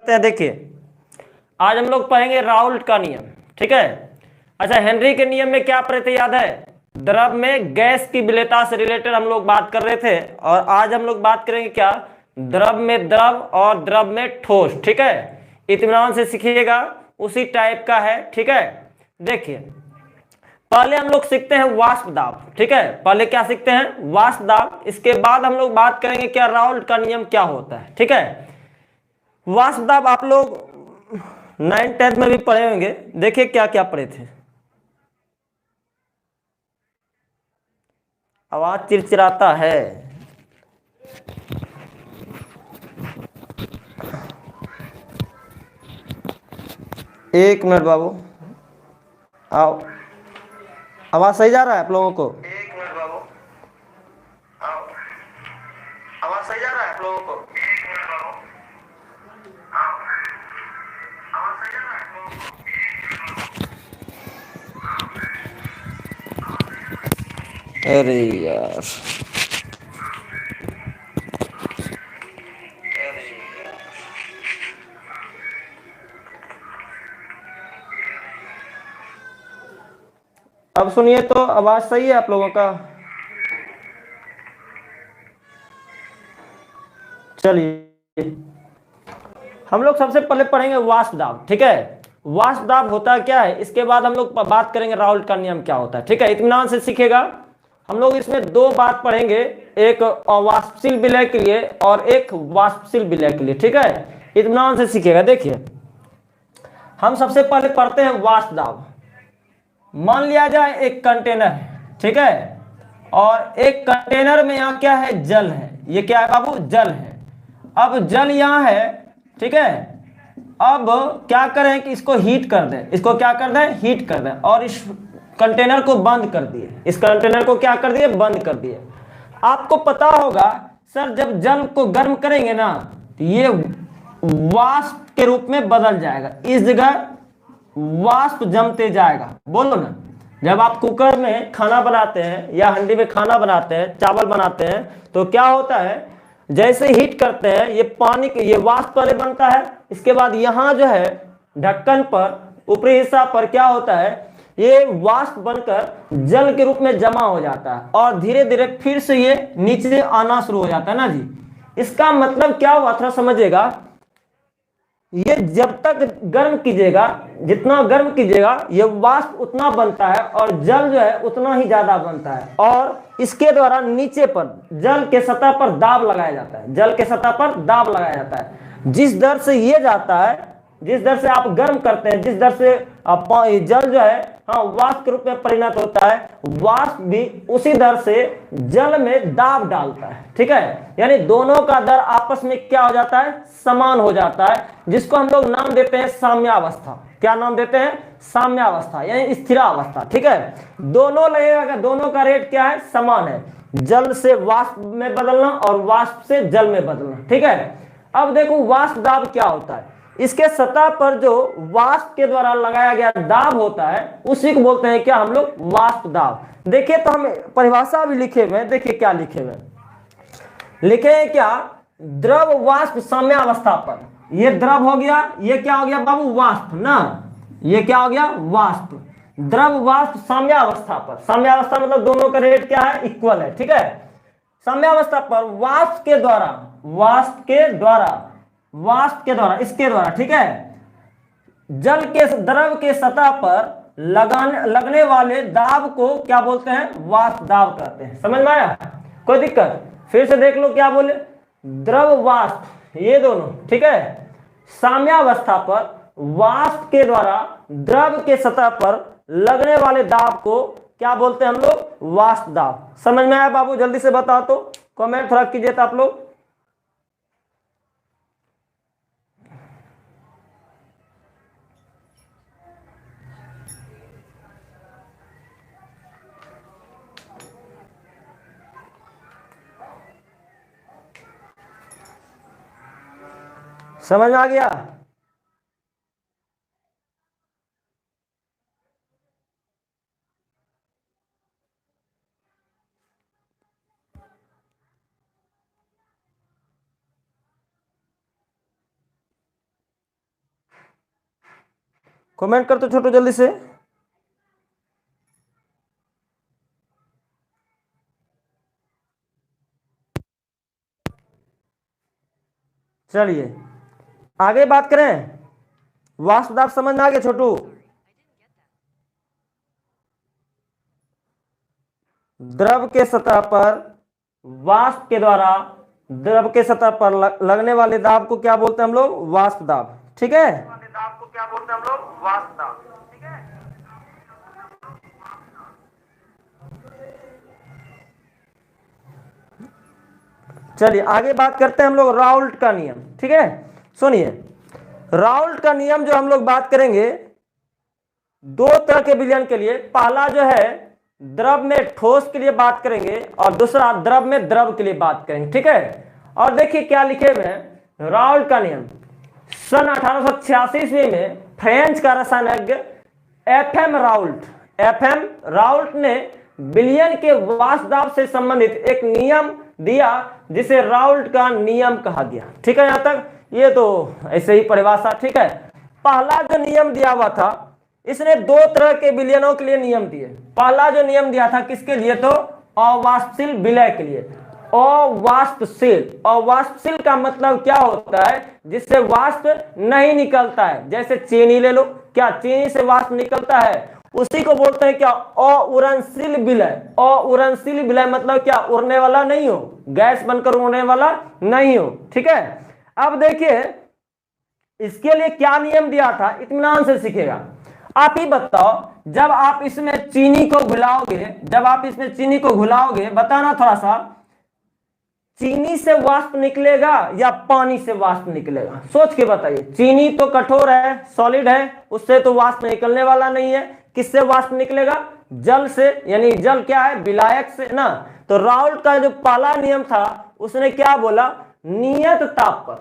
करते हैं। देखिए आज हम लोग पढ़ेंगे राउल्ट का नियम, ठीक है। अच्छा, हेनरी के नियम में क्या पढ़े थे याद है? द्रव में गैस की विलेयता से रिलेटेड हम लोग बात कर रहे थे, और आज हम लोग बात करेंगे क्या? द्रव में द्रव और द्रव में ठोस, ठीक है। इत्मीनान से सीखिएगा, उसी टाइप का है, ठीक है। देखिए पहले हम लोग सीखते हैं वाष्प दाब, ठीक है। पहले क्या सीखते हैं? वाष्प दाब। इसके बाद हम लोग बात करेंगे क्या राउल्ट का नियम क्या होता है, ठीक है। वाष्प दाब आप लोग 9th-10th में भी पढ़े होंगे। देखिए क्या क्या पढ़े थे। आवाज चिरचिराता है। एक मिनट बाबू, आओ। आवाज सही जा रहा है आप लोगों को? एक मिनट बाबू, आओ। आवाज सही जा रहा है आप लोगों को? एक मिनट बाबू, आओ। आवाज सही जा रहा है आप लोगों को? अरे यार, अब सुनिए तो आवाज सही है आप लोगों का? चलिए हम लोग सबसे पहले पढ़ेंगे वाष्प दाब, ठीक है। वाष्प दाब होता क्या है, इसके बाद हम लोग बात करेंगे राउल्ट का नियम क्या होता है, ठीक है। इत्मीनान से सीखेगा। हम लोग इसमें दो बात पढ़ेंगे, एक अवाष्पशील विलय के लिए और एक वाष्पशील विलय के लिए, ठीक है। इत्मीनान से सीखेगा। देखिए हम सबसे पहले पढ़ते हैं वाष्प दाब। मान लिया जाए एक कंटेनर है, ठीक है, और एक कंटेनर में यहाँ क्या है? जल है। ये क्या है बाबू? जल है। अब जल यहाँ है, ठीक है। अब क्या करें कि इसको हीट कर दें। इसको क्या कर दें? हीट कर दें, और इस कंटेनर को बंद कर दिए। इस कंटेनर को क्या कर दिए? बंद कर दिए। आपको पता होगा सर, जब जल को गर्म करेंगे ना तो ये वाष्प के रूप में बदल जाएगा। इस जगह वाष्प जमते जाएगा। बोलो ना, जब आप कुकर में खाना बनाते हैं या हंडी में खाना बनाते हैं, चावल बनाते हैं, तो क्या होता है? जैसे हीट करते हैं ये पानी के ये वाष्प पहले बनता है। इसके बाद यहाँ जो है ढक्कन पर ऊपरी हिस्सा पर क्या होता है? ये वाष्प बनकर जल के रूप में जमा हो जाता है, और धीरे धीरे फिर से ये नीचे आना शुरू हो जाता है ना जी। इसका मतलब क्या हुआ थोड़ा समझिएगा। ये जब तक गर्म कीजिएगा, जितना गर्म कीजिएगा ये वाष्प उतना बनता है, और जल जो है उतना ही ज्यादा बनता है, और इसके द्वारा नीचे पर जल के सतह पर दाब लगाया जाता है। जल के सतह पर दाब लगाया जाता है। जिस दर से ये जाता है, जिस दर से आप गर्म करते हैं, जिस दर से जल जो है हाँ वाष्प के रूप में परिणत होता है, वाष्प भी उसी दर से जल में दाब डालता है, ठीक है। यानी दोनों का दर आपस में क्या हो जाता है? समान हो जाता है, जिसको हम लोग नाम देते हैं साम्यावस्था। क्या नाम देते हैं? साम्यावस्था, यानी स्थिरावस्था, ठीक है। दोनों लगेगा, दोनों का रेट क्या है? समान है। जल से वाष्प में बदलना और वाष्प से जल में बदलना, ठीक है। अब देखो वाष्प दाब क्या होता है। इसके सतह पर जो वाष्प के द्वारा लगाया गया दाब होता है उसी को बोलते हैं क्या हम लोग? वाष्प दाब। देखिए तो हम परिभाषा भी लिखे हुए हैं। देखिए क्या लिखे हुए हैं, लिखे हैं क्या? द्रव वाष्प साम्यावस्था पर, ये द्रव हो गया, ये क्या हो गया बाबू? वाष्प ना। ये क्या हो गया? वाष्प। द्रव वाष्प साम्यावस्था पर, साम्यावस्था मतलब दोनों का रेट क्या है? इक्वल है, ठीक है। साम्यावस्था पर वाष्प के द्वारा, वाष्प के द्वारा, वाष्प के द्वारा, इसके द्वारा, ठीक है, जल के द्रव के सतह पर लगने वाले दाब को क्या बोलते हैं? वाष्प दाब कहते हैं। समझ में आया? कोई दिक्कत? फिर से देख लो क्या बोले। द्रव वाष्प, ये दोनों, ठीक है, साम्यावस्था पर वाष्प के द्वारा द्रव के सतह पर लगने वाले दाब को क्या बोलते हैं हम लोग? वाष्प दाब। समझ में आया बाबू? जल्दी से बताओ तो, कमेंट थोड़ा कीजिए तो आप लोग। समझ में आ गया? कमेंट कर तो छोटू जल्दी से। चलिए आगे बात करें। वाष्प दाब समझ में आ गया छोटू? द्रव के सतह पर वाष्प के द्वारा द्रव के सतह पर लगने वाले दाब को क्या बोलते हैं हम लोग? वाष्प दाब। ठीक है, दाब को क्या बोलते हैं हम लोग? वाष्प दाब। ठीक है, चलिए आगे बात करते हैं हम लोग राउल्ट का नियम। ठीक है, सुनिए, राउल्ट का नियम जो हम लोग बात करेंगे दो तरह के विलयन के लिए। पहला जो है द्रव में ठोस के लिए बात करेंगे और दूसरा द्रव में द्रव के लिए बात करेंगे। ठीक है, और देखिए क्या लिखे हुए हैं राउल्ट का नियम। सन 1886 ईस्वी में फ्रेंच का रसायनज्ञ एफएम राउल्ट ने विलयन के वाष्प दाब से संबंधित एक नियम दिया जिसे राउल्ट का नियम कहा गया। ठीक है, यहां तक ये तो ऐसे ही परिभाषा। ठीक है, पहला जो नियम दिया हुआ था, इसने दो तरह के विलयनों के लिए नियम दिए। पहला जो नियम दिया था किसके लिए? तो अवाष्पशील विलय के लिए। अवाष्पशील का मतलब क्या होता है? जिससे वाष्प नहीं निकलता है। जैसे चीनी ले लो, क्या चीनी से वाष्प निकलता है? उसी को बोलते हैं क्या? अउरणशील विलय। अउरणशील विलय मतलब क्या? उड़ने वाला नहीं हो, गैस बनकर उड़ने वाला नहीं हो। ठीक है, अब देखिए इसके लिए क्या नियम दिया था, इत्मीनान से सीखेगा। आप ही बताओ, जब आप इसमें चीनी को घुलाओगे, बताना थोड़ा सा, चीनी से वाष्प निकलेगा या पानी से वाष्प निकलेगा? सोच के बताइए। चीनी तो कठोर है, सॉलिड है, उससे तो वाष्प निकलने वाला नहीं है। किससे वाष्प निकलेगा? जल से, यानी जल क्या है? विलायक से ना। तो राउल्ट का जो पहला नियम था उसने क्या बोला? नियत ताप पर,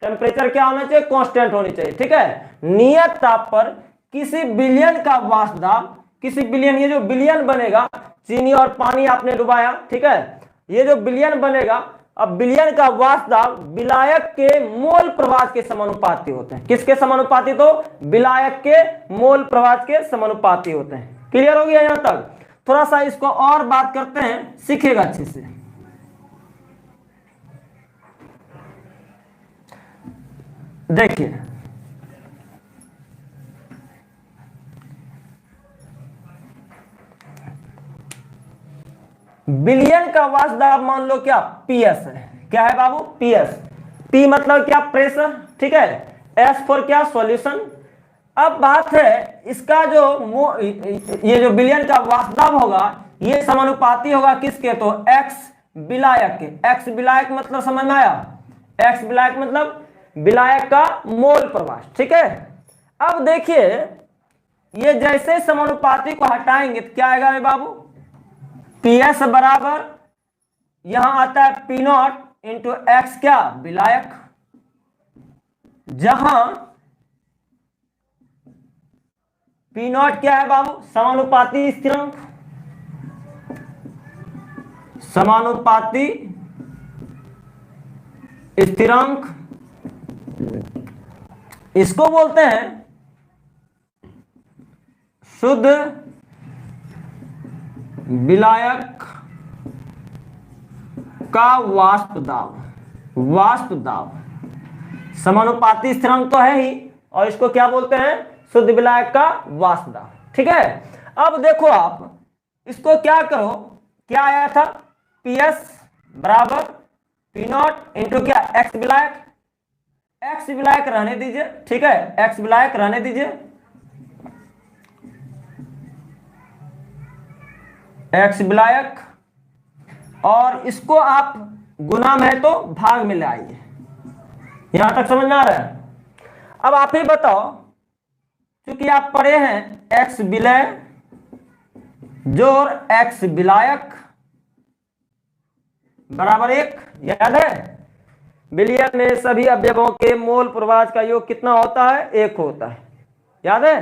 टेम्परेचर क्या होना चाहिए? कांस्टेंट होनी चाहिए। ठीक है, नियत ताप पर किसी विलयन का वाष्प दाब, किसी विलयन, ये जो विलयन बनेगा, चीनी और पानी आपने डुबाया, ठीक है, ये जो विलयन बनेगा, अब विलयन का वाष्प दाब विलायक के मोल प्रवाह के समानुपाती होते हैं। किसके समानुपाती? तो विलायक के मोल प्रवाह के समानुपाती होते हैं। क्लियर हो गया यहां तक? थोड़ा सा इसको और बात करते हैं, सीखेगा अच्छे से। देखिए विलयन का वाष्प दाब मान लो क्या? पीएस है। क्या है बाबू? पीएस। पी मतलब क्या? प्रेशर। ठीक है, एस फॉर क्या? सॉल्यूशन। अब बात है इसका जो ये जो विलयन का वाष्प दाब होगा, ये समानुपाती होगा किसके? तो एक्स विलायक के। एक्स विलायक मतलब समझ में आया? एक्स विलायक मतलब विलायक का मोल प्रवाह। ठीक है, अब देखिए ये जैसे समानुपाती को हटाएंगे तो क्या आएगा बाबू? पीएस बराबर यहां आता है पी नॉट इंटू एक्स, क्या? विलायक। जहां पी नॉट क्या है बाबू? समानुपाती स्थिरांक। समानुपाती स्थिरांक इसको बोलते हैं शुद्ध विलायक का वाष्प दाब। वाष्प दाब समानुपाती स्थिरांक तो है ही, और इसको क्या बोलते हैं? शुद्ध विलायक का वाष्प दाब। ठीक है, अब देखो आप इसको क्या करो, क्या आया था? पीएस बराबर पी नॉट इंटू क्या? एक्स विलायक। एक्स विलायक रहने दीजिए। ठीक है, एक्स विलायक रहने दीजिए, एक्स विलायक, और इसको आप गुना में तो भाग में ले आइए। यहां तक समझ में आ रहा है? अब आप ही बताओ, क्योंकि आप पढ़े हैं एक्स विलय जोड़ एक्स विलायक बराबर 1, याद है? विलयन में सभी अवयवों के मोल प्रवाह का योग कितना होता है? 1 होता है, याद है?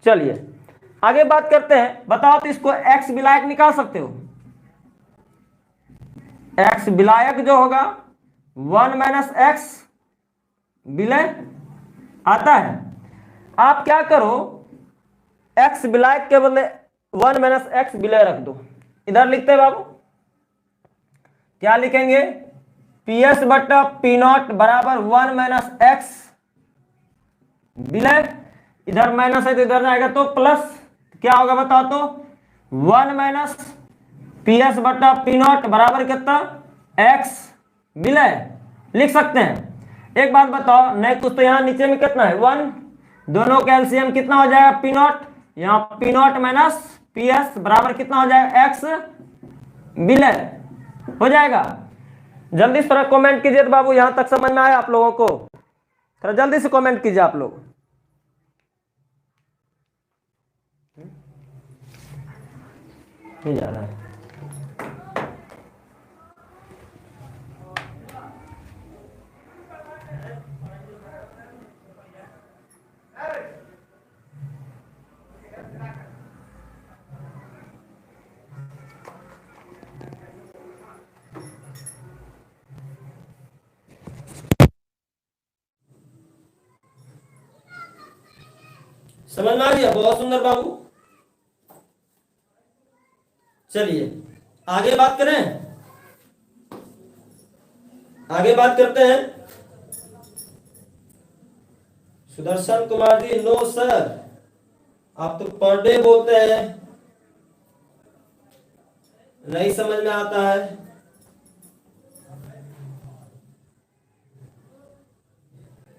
चलिए आगे बात करते हैं। बताओ तो इसको एक्स विलायक निकाल सकते हो? एक्स विलायक जो होगा 1 - एक्स विलय आता है। आप क्या करो, एक्स विलायक के बदले 1 माइनस एक्स विलय रख दो। इधर लिखते हैं बाबू, क्या लिखेंगे, पी एस बटा पी नॉट बराबर 1 माइनस एक्स विलय, इधर माइनस है तो इधर जाएगा तो प्लस, क्या होगा बताओ तो, 1 माइनस पी एस बटा पी नॉट बराबर कितना, एक्स विलय लिख सकते हैं। एक बात बताओ, नहीं कुछ तो यहाँ नीचे में कितना है 1, दोनों का एलसीएम कितना हो जाएगा पी नॉट, यहाँ P not minus P S बराबर कितना हो जाएगा एक्स विलय हो जाएगा। जल्दी से थोड़ा कमेंट कीजिए तो बाबू, यहां तक समझ में आया आप लोगों को, थोड़ा जल्दी से कमेंट कीजिए आप लोग। नहीं जा रहा है, समझ में आ गया, बहुत सुंदर बाबू। चलिए आगे बात करें, आगे बात करते हैं। सुदर्शन कुमार जी, नो सर, आप तो पर डे बोलते हैं, नहीं समझ में आता है।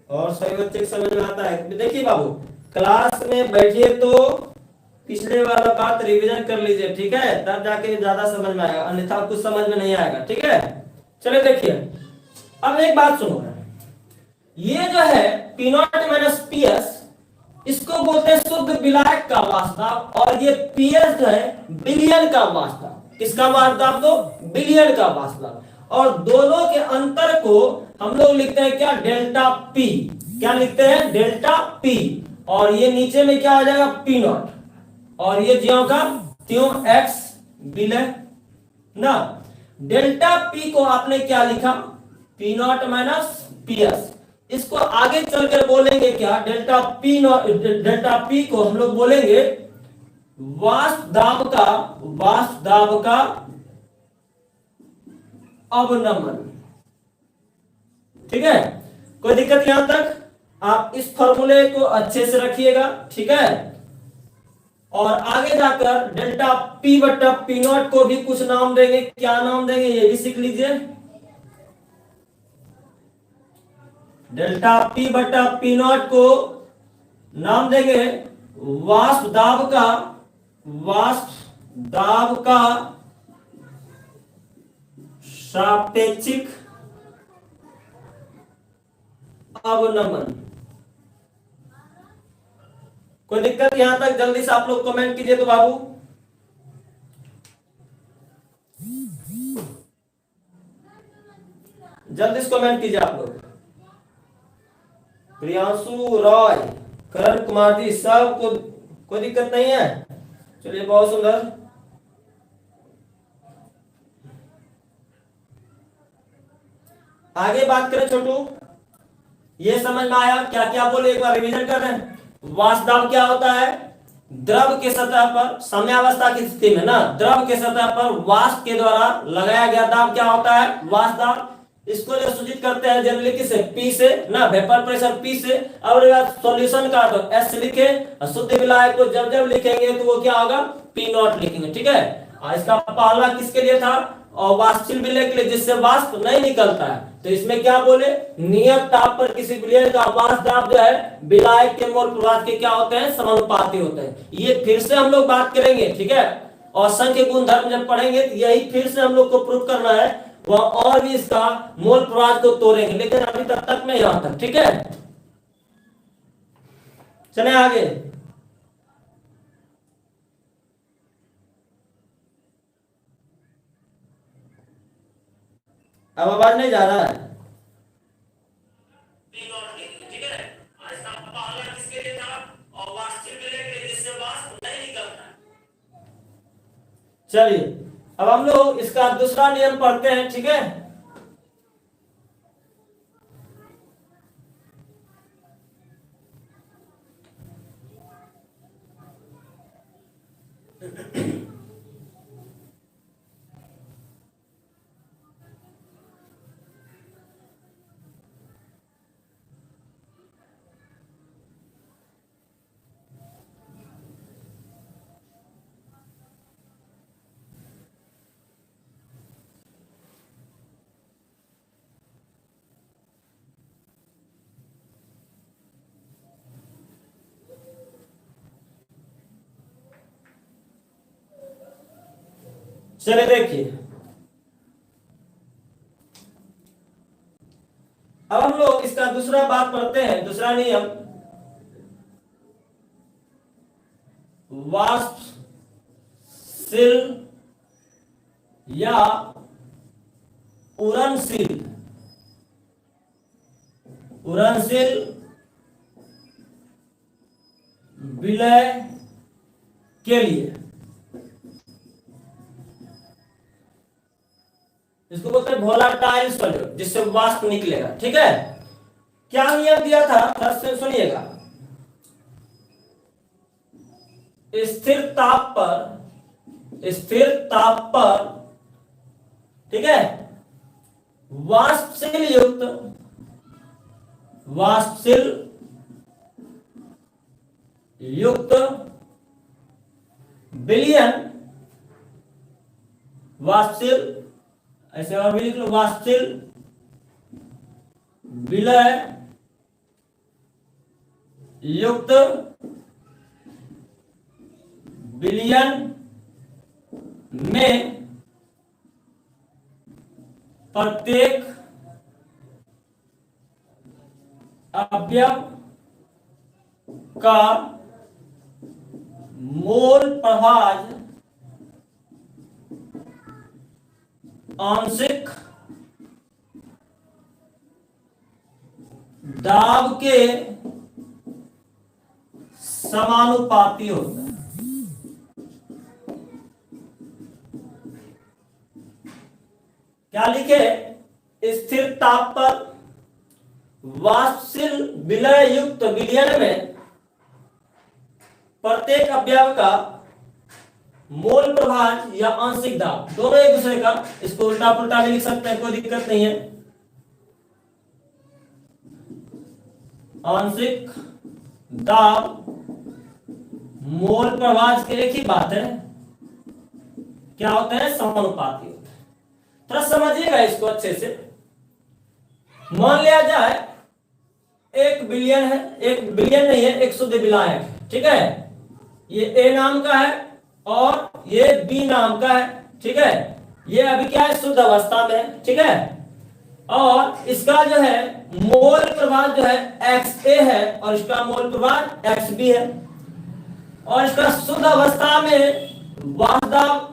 और सभी बच्चे को समझ में आता है। देखिए बाबू, क्लास में बैठिए तो पिछले वाला बात रिवीजन कर लीजिए, ठीक है, तब जाके ज्यादा समझ में आएगा, अन्यथा कुछ समझ में नहीं आएगा, ठीक है। चलिए देखिए, अब एक बात सुनो, ये जो है P not minus P S, इसको बोलते हैं शुद्ध विलायक का वास्तव, और ये पी एस जो है बिलियन का वास्तव। किसका वास्तव, तो बिलियन का वास्तव। और दोनों के अंतर को हम लोग लिखते हैं क्या, डेल्टा पी। क्या लिखते हैं, डेल्टा पी। और ये नीचे में क्या आ जाएगा, पी नॉट, और ये ज्यों का त्यों एक्स विलय ना। डेल्टा पी को आपने क्या लिखा, P not minus P S. इसको आगे चलकर बोलेंगे क्या, delta P not, delta P को हम लोग बोलेंगे वाष्प दाब का अवनमन, ठीक है। कोई दिक्कत यहां तक, आप इस फॉर्मूले को अच्छे से रखिएगा, ठीक है। और आगे जाकर डेल्टा पी बटा पी नॉट को भी कुछ नाम देंगे, क्या नाम देंगे ये भी सीख लीजिए। डेल्टा पी बटा पी नॉट को नाम देंगे वाष्प दाब का सापेक्षिक अवनमन। कोई दिक्कत यहां तक, जल्दी से आप लोग कमेंट कीजिए तो बाबू। जल्दी से कमेंट कीजिए आप लोग। प्रियांशु रॉय, करण कुमार जी, सब को कोई दिक्कत नहीं है। चलिए बहुत सुंदर। आगे बात करें छोटू, ये समझ में आया क्या क्या बोले, एक बार रिवीजन कर रहे हैं। वाष्प दाब क्या होता है, द्रव के सतह पर साम्यावस्था की स्थिति में ना, द्रव के सतह पर वाष्प के द्वारा लगाया गया दाब क्या होता है, वाष्प दाब। इसको जो सूचित करते हैं जनरली किसे, पी से ना, वेपर प्रेशर पी से। और सॉल्यूशन का तो एस लिखे, शुद्ध विलायक को जब जब लिखेंगे तो वो क्या होगा, पी नॉट लिखेंगे, ठीक है। इसका पहला किसके लिए था, और वाष्पशील विलय के लिए, जिससे वाष्प नहीं निकलता है। तो इसमें क्या बोले, नियत ताप पर किसी विलय का वाष्प दाब जो है विलायक के मोल प्रवाह के क्या होते हैं, समानुपाती होते हैं। ये फिर से हम लोग बात करेंगे, ठीक है। और संख्य गुणधर्म जब पढ़ेंगे तो यही फिर से हम लोग को प्रूव करना है, वह और भी इसका मोल प्रवाह को तोड़ेंगे, लेकिन अभी तक में यहां तक, ठीक है। चले आगे। अब आवाज नहीं जा रहा है, चलिए अब हम लोग इसका दूसरा नियम पढ़ते हैं, ठीक है। चलिए देखिए, अब हम लोग इसका दूसरा बात पढ़ते हैं, दूसरा नियम, वाष्पशील या उड़नशील विलय के लिए, इसको बोलते हैं वोलाटाइल सॉल्यूट, जिससे वाष्प निकलेगा। ठीक है, क्या नियम दिया था, थोड़ा से सुनिएगा। स्थिर ताप पर ठीक है, वाष्पशील युक्त विलयन, वाष्पशील, ऐसे और भी लिख लो, वाष्पशील विलय युक्त विलयन में प्रत्येक अवयव का मोल प्रभाज आंशिक दाब के समानुपाती होता है। क्या लिखे, स्थिर ताप पर वाष्पशील विलय युक्त विलयन में प्रत्येक अवयव का मोल प्रभाज या आंशिक दाब, दोनों एक दूसरे का, इसको उल्टा पुल्टा भी लिख सकते हैं, कोई दिक्कत नहीं है। आंशिक दाब मोल प्रभाज के एक ही बात है, क्या होते हैं, समानुपाती होते हैं। थोड़ा समझिएगा इसको अच्छे से। मान लिया जाए एक बिलियन है, एक बिलियन नहीं है, एक शुद्ध विलायक, ठीक है, ये ए नाम का है और ये बी नाम का है। ठीक है, ये अभी क्या है, शुद्ध अवस्था में है। ठीक है, और इसका जो है मोल प्रभाव जो है एक्स ए है और इसका मोल प्रभाव एक्स बी है, और इसका शुद्ध अवस्था में वाष्प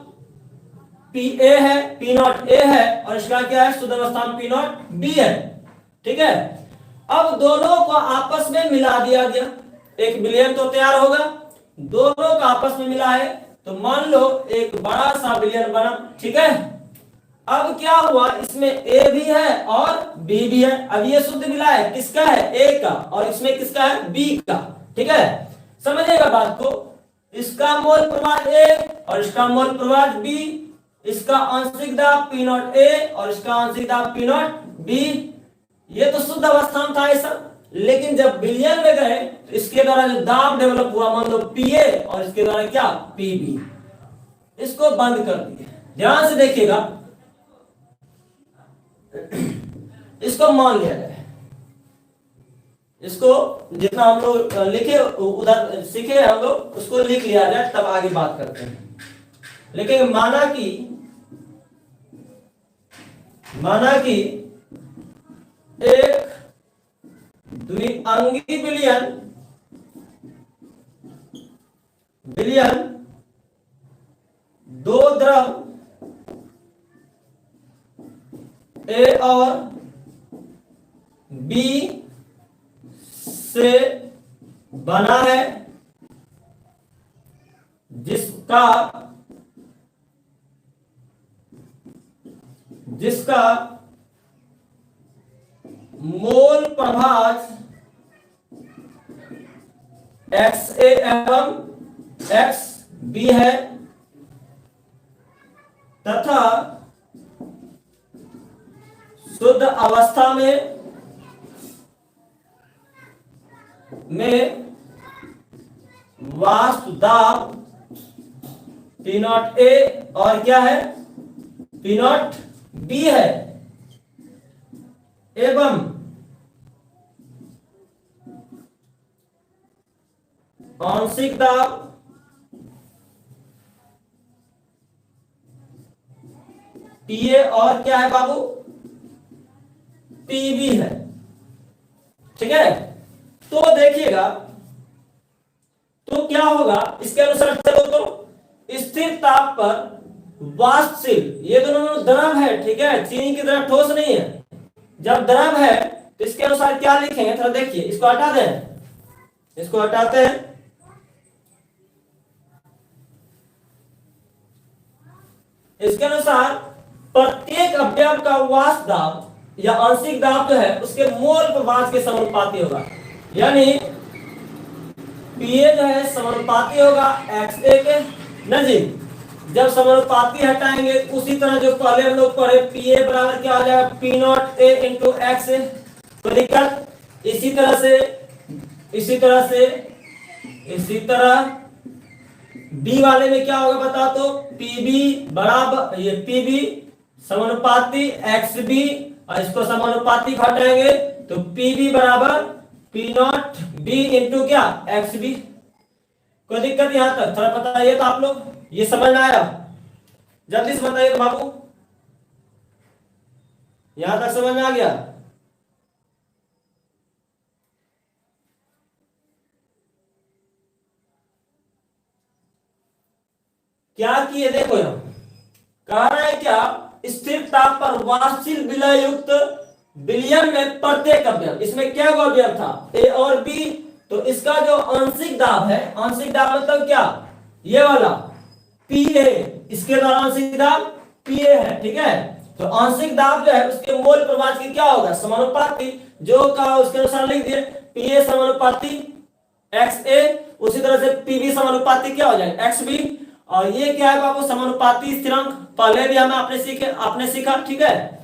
पी ए है, पी नॉट ए है, और इसका क्या है, शुद्ध अवस्था में पी नॉट बी है। ठीक है, अब दोनों को आपस में मिला दिया गया, एक विलयन तो तैयार होगा, दोनों का आपस में मिला है, तो मान लो एक बड़ा सा विलयन बना। ठीक है, अब क्या हुआ, इसमें ए भी है और बी भी है। अब ये शुद्ध मिला है, किसका है, ए का, और इसमें किसका है, बी का। ठीक है, समझिएगा बात को, इसका मोल प्रभाव ए और इसका मोल प्रभाव बी, इसका आंशिक दाब पी नॉट ए और इसका आंशिक दाब पी नॉट बी। ये तो शुद्ध अवस्था में था ऐसा, लेकिन जब विलयन में गए तो इसके द्वारा जो दाब डेवलप हुआ, मान लो पीए, और इसके द्वारा क्या, पीबी, इसको बंद कर दिए। ध्यान से देखिएगा, इसको मान लिया जाए, इसको जितना हम लोग लिखे उधर सीखे हम लोग, उसको लिख लिया जाए, तब आगे बात करते हैं। लेकिन माना कि एक द्विअंगी विलयन दो द्रव ए और बी से बना है, जिसका मोल प्रभाज एक्स ए एवं एक्स बी है, तथा शुद्ध अवस्था में वाष्प दाब पी नॉट ए और क्या है, पी नॉट बी है, एवं आंशिक दाब पीए और क्या है बाबू, पीबी है। ठीक है, तो देखिएगा तो क्या होगा इसके अनुसार, चलो तो स्थिर ताप पर वाष्पशील, ये दोनों द्रव है, ठीक है, चीनी की तरह ठोस नहीं है। जब द्रव है तो इसके अनुसार क्या लिखेंगे, थोड़ा देखिए, इसको हटा दें, इसको हटाते हैं। इसके अनुसार प्रत्येक अवयव का वाष्प दाब या आंशिक दाब जो है उसके मोल प्रभाज के समानुपाती होगा। यानी पीए जो है समानुपाती होगा XA के नजीक। जब समानुपाती हटाएंगे उसी तरह जो पहले हम लोग पढ़े, पीए बराबर क्या हो जाएगा, P not A into X A. तो दिक्कत इसी तरह बी वाले में क्या होगा बता, तो पीबी बराबर, ये पीबी समानुपाती एक्स बी, और इसको समानुपाती हटाएंगे तो पीबी बराबर पी नॉट बी इंटू क्या, एक्स बी। कोई दिक्कत यहां तक थोड़ा बताइए तो आप लोग, ये समझ में आया, जल्दी से बताइए तो बाबू, यहां तक समझ में आ गया। क्या किए देखो, यहां कह रहा है क्या, स्थिर ताप पर वाष्पशील विलय युक्त विलयन में प्रत्येक अवयव, इसमें क्या अवयव था, ए और बी, तो इसका जो आंशिक दाब है, आंशिक दाब मतलब क्या, ये वाला पीए, इसके द्वारा आंशिक दाब पीए है। ठीक है, तो आंशिक दाब जो है उसके मोल प्रभाज की क्या होगा, समानुपाती, जो कहा उसके अनुसार लिख दिए, पीए समानुपाती एक्स ए, उसी तरह से पीबी समानुपाती क्या हो जाएगा, एक्स बी। और ये क्या है बाबू, समानुपाती स्थिरांक, पहले भी हमें आपने सीखा। ठीक है,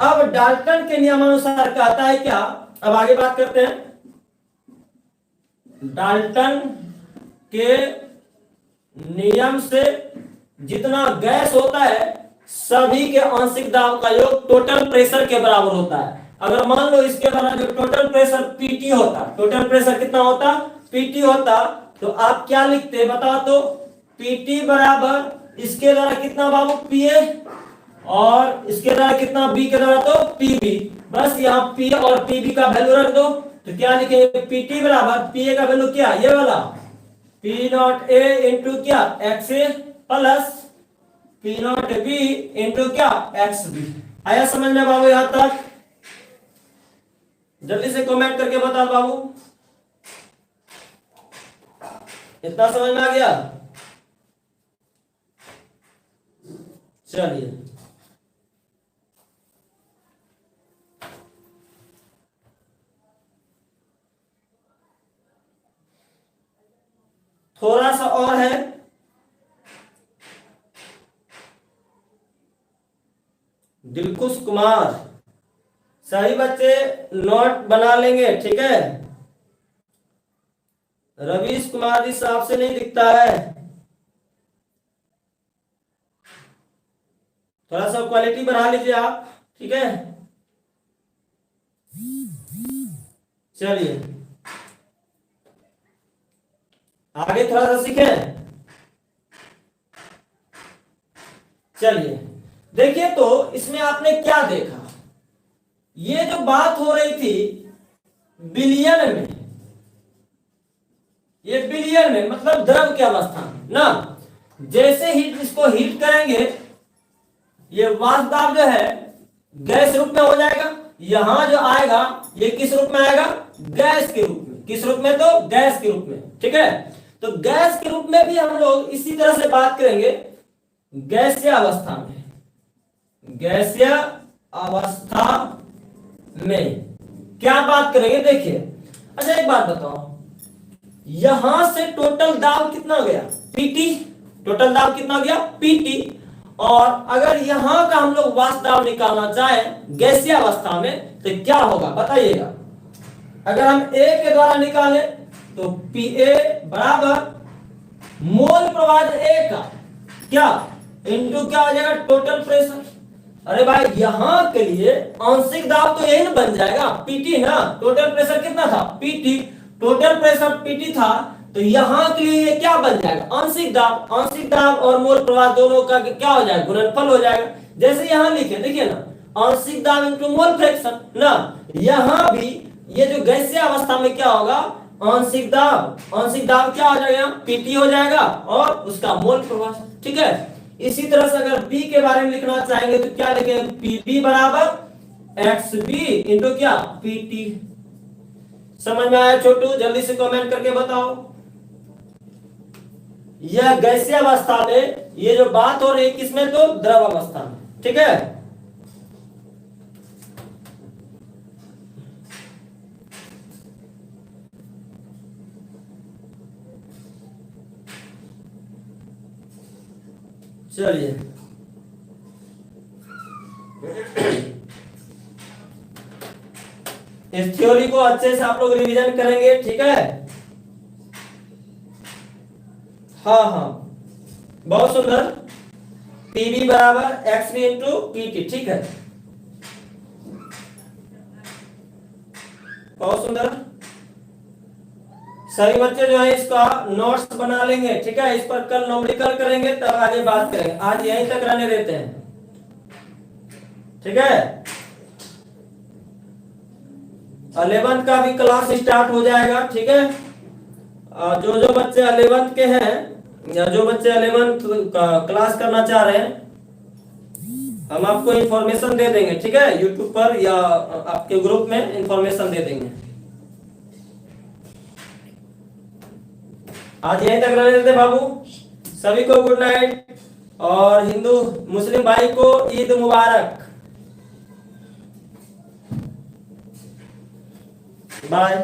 अब डाल्टन के नियमानुसार कहता है क्या, अब आगे बात करते हैं। डाल्टन के नियम से जितना गैस होता है सभी के आंशिक दाब का योग टोटल प्रेशर के बराबर होता है। अगर मान लो इसके द्वारा जो टोटल प्रेशर पीटी होता, टोटल प्रेशर कितना होता, पीटी होता, तो आप क्या लिखते बताओ, तो पीटी बराबर इसके द्वारा कितना बाबू, पीए, और इसके द्वारा कितना, बी के द्वारा तो पीबी। बस यहाँ पी और पीबी का वैल्यू रख दो, तो क्या लिखेंगे, पीटी बराबर पीए का वैल्यू क्या, ये वाला पी नॉट ए इंटू क्या, x A, plus P not be into क्या, एक्स बी। आया समझ में बाबू यहां तक, जल्दी से कमेंट करके बता बाबू, इतना समझ में आ गया। चलिए थोड़ा सा और है, दिलकुश कुमार, सही बच्चे नोट बना लेंगे। ठीक है, रवीश कुमार जी साहब से नहीं दिखता है, थोड़ा सा क्वालिटी बढ़ा लीजिए आप। ठीक है, चलिए आगे थोड़ा सा सीखें। चलिए देखिए, तो इसमें आपने क्या देखा, ये जो बात हो रही थी बिलियन में, ये बिलियन में मतलब द्रव की अवस्था में ना, जैसे ही इसको हीट करेंगे ये वाष्प दाब जो है गैस रूप में हो जाएगा। यहां जो आएगा ये किस रूप में आएगा, गैस के रूप में। किस रूप में, तो गैस के रूप में। ठीक है, तो गैस के रूप में भी हम लोग इसी तरह से बात करेंगे, गैसीय अवस्था में, गैसीय अवस्था में क्या बात करेंगे देखिए। अच्छा एक बात बताओ, यहां से टोटल दाब कितना हो गया, पीटी, टोटल दाब कितना हो गया, पीटी। और अगर यहां का हम लोग वाष्प दाब निकालना चाहें गैसीय अवस्था में तो क्या होगा बताइएगा। अगर हम ए के द्वारा निकालें तो पीए बराबर मोल प्रवाह ए का क्या इंटू क्या हो जाएगा, टोटल प्रेशर। अरे भाई यहां के लिए आंशिक दाब तो यही ना बन जाएगा, पीटी ना, टोटल प्रेशर कितना था, पीटी, टोटल प्रेशर पीटी था, तो यहां के लिए ये क्या बन जाएगा, आंशिक दाब। आंशिक दाब और मोल प्रवाह दोनों का क्या हो जाएगा, गुणनफल हो जाएगा। जैसे यहां लिखे देखिए ना, आंशिक दाब इनटू मोल फ्रैक्शन ना, यहां भी ये जो गैसीय अवस्था में क्या होगा, आंशिक दाब क्या हो जाएगा, पीटी हो जाएगा और उसका मोल प्रवाह। ठीक है, इसी तरह से अगर पी के बारे में लिखना चाहेंगे तो क्या लिखेंगे, पीबी बराबर एक्सबी इंटू क्या, पीटी। समझ में आया छोटू, जल्दी से कमेंट करके बताओ। यह गैसीय अवस्था में ये जो बात हो रही है किसमें, तो द्रव अवस्था में। ठीक है, चलिए इस थ्योरी को अच्छे से आप लोग रिवीजन करेंगे। ठीक है, हाँ हाँ बहुत सुंदर, पीबी बराबर एक्सबी इंटू पीटी। ठीक है, बहुत सुंदर। सभी बच्चे जो है इसका नोट्स बना लेंगे। ठीक है, इस पर कल न्यूमेरिकल करेंगे तब आगे बात करेंगे, आज यहीं तक रहने देते हैं। ठीक है, 11th का भी क्लास स्टार्ट हो जाएगा। ठीक है, जो जो बच्चे 11th के हैं या जो बच्चे 11th का क्लास करना चाह रहे हैं, हम आपको इंफॉर्मेशन दे देंगे। ठीक है, यूट्यूब पर या आपके ग्रुप में इंफॉर्मेशन दे देंगे। आज यहीं तक रहने देते बाबू। सभी को गुड नाइट और हिंदू मुस्लिम भाई को ईद मुबारक। बाय।